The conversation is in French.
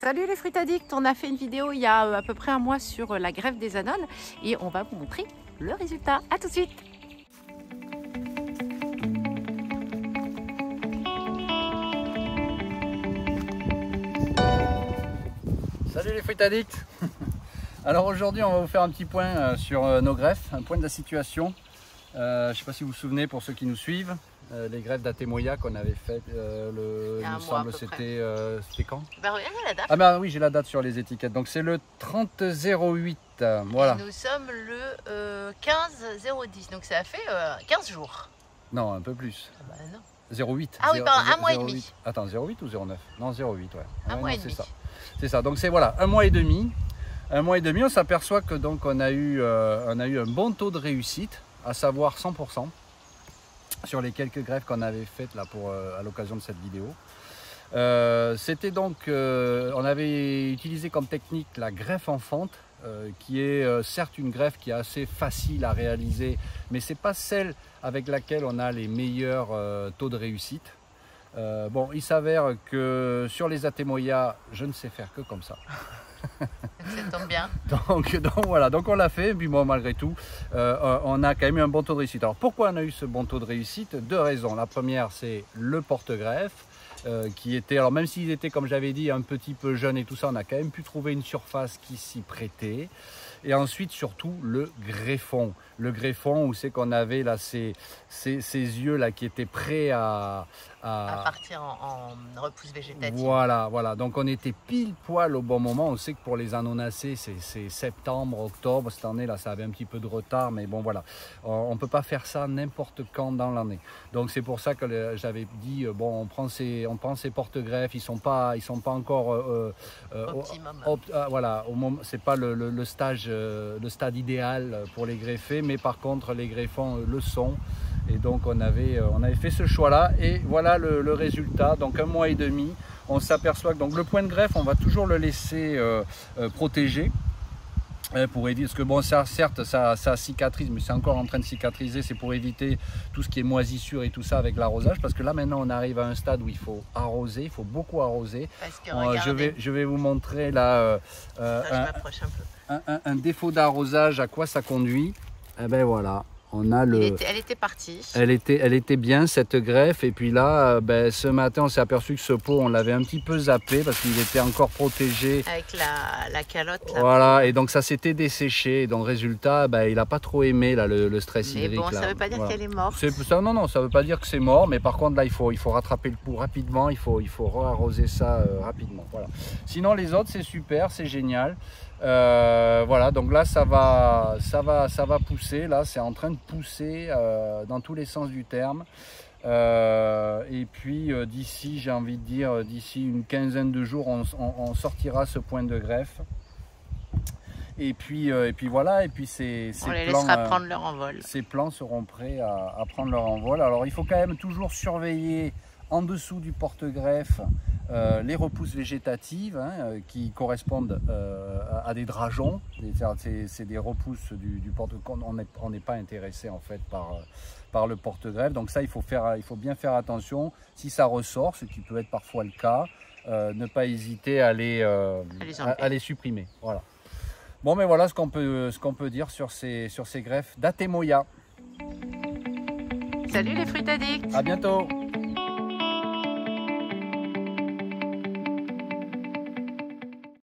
Salut les fruits addicts, on a fait une vidéo il y a à peu près un mois sur la greffe des anones et on va vous montrer le résultat. A tout de suite. Salut les fruits addicts. Alors aujourd'hui on va vous faire un petit point sur nos greffes, un point de la situation. Je ne sais pas si vous vous souvenez pour ceux qui nous suivent, les greffes d'Atemoya qu'on avait faites, il me semble c'était quand? Regardez la date. Ah ben oui, j'ai la date sur les étiquettes, donc c'est le 30-08, voilà. Et nous sommes le 15-010, donc ça a fait 15 jours. Non, un peu plus. Ah bah non. 08. Ah oui, pardon, un mois et demi. Attends, 08 ou 09? Non, 08, ouais. Un mois et demi. C'est ça, donc c'est voilà, un mois et demi. Un mois et demi, on s'aperçoit que donc on a eu un bon taux de réussite, à savoir 100% sur les quelques greffes qu'on avait faites là à l'occasion de cette vidéo. C'était donc, on avait utilisé comme technique la greffe en fente, qui est certes une greffe qui est assez facile à réaliser, mais c'est pas celle avec laquelle on a les meilleurs taux de réussite. Bon, il s'avère que sur les Atemoya, je ne sais faire que comme ça. Ça tombe bien. Donc voilà, donc on l'a fait, et puis bon, malgré tout, on a quand même eu un bon taux de réussite. Alors pourquoi on a eu ce bon taux de réussite? Deux raisons. La première, c'est le porte-greffe, qui était, alors même s'il était, comme j'avais dit, un petit peu jeune et tout ça, on a quand même pu trouver une surface qui s'y prêtait. Et ensuite, surtout, le greffon. Le greffon, où c'est qu'on avait là ces yeux là qui étaient prêts à partir en repousse végétative. Voilà, voilà. Donc on était pile poil au bon moment. On sait que pour les anonacées, c'est septembre, octobre. Cette année là, ça avait un petit peu de retard, mais bon voilà. On ne peut pas faire ça n'importe quand dans l'année. Donc c'est pour ça que j'avais dit bon, on prend ces porte-greffes. Ils sont pas encore optimum. Voilà, au moment, c'est pas le stade idéal pour les greffés, mais par contre les greffons le sont. Et donc on avait fait ce choix là et voilà le résultat. Donc un mois et demi, on s'aperçoit que donc le point de greffe, on va toujours le laisser protégé pour éviter, parce que bon, certes ça cicatrise, mais c'est encore en train de cicatriser. C'est pour éviter tout ce qui est moisissure et tout ça avec l'arrosage, parce que là maintenant on arrive à un stade où il faut arroser, il faut beaucoup arroser. Parce que je vais vous montrer là un défaut d'arrosage, à quoi ça conduit. Et ben voilà. Elle était partie. Elle était bien cette greffe, et puis là ce matin on s'est aperçu que ce pot on l'avait un petit peu zappé parce qu'il était encore protégé avec la calotte là. Voilà, et donc ça s'était desséché, et donc résultat il n'a pas trop aimé là, le stress hydrique. Mais bon, là. Ça veut pas dire voilà. qu'elle est morte. Non, ça veut pas dire que c'est mort, mais par contre là il faut rattraper le coup rapidement, il faut re-arroser ça rapidement. Voilà. Sinon les autres c'est super, c'est génial. Voilà, donc là ça va pousser, là c'est en train de pousser dans tous les sens du terme. Et puis d'ici, j'ai envie de dire, d'ici une quinzaine de jours, on sortira ce point de greffe. Et puis voilà, et puis on les laissera prendre leur envol. Ces plants seront prêts à prendre leur envol. Alors il faut quand même toujours surveiller en dessous du porte-greffe les repousses végétatives qui correspondent à des drageons. C'est des repousses du porte-greffe. On n'est pas intéressé en fait par le porte-greffe. Donc ça, il faut bien faire attention. Si ça ressort, ce qui peut être parfois le cas, ne pas hésiter à les supprimer. Voilà. Bon, mais voilà ce qu'on peut dire sur ces greffes d'Atemoya. Salut les fruits addicts. À bientôt.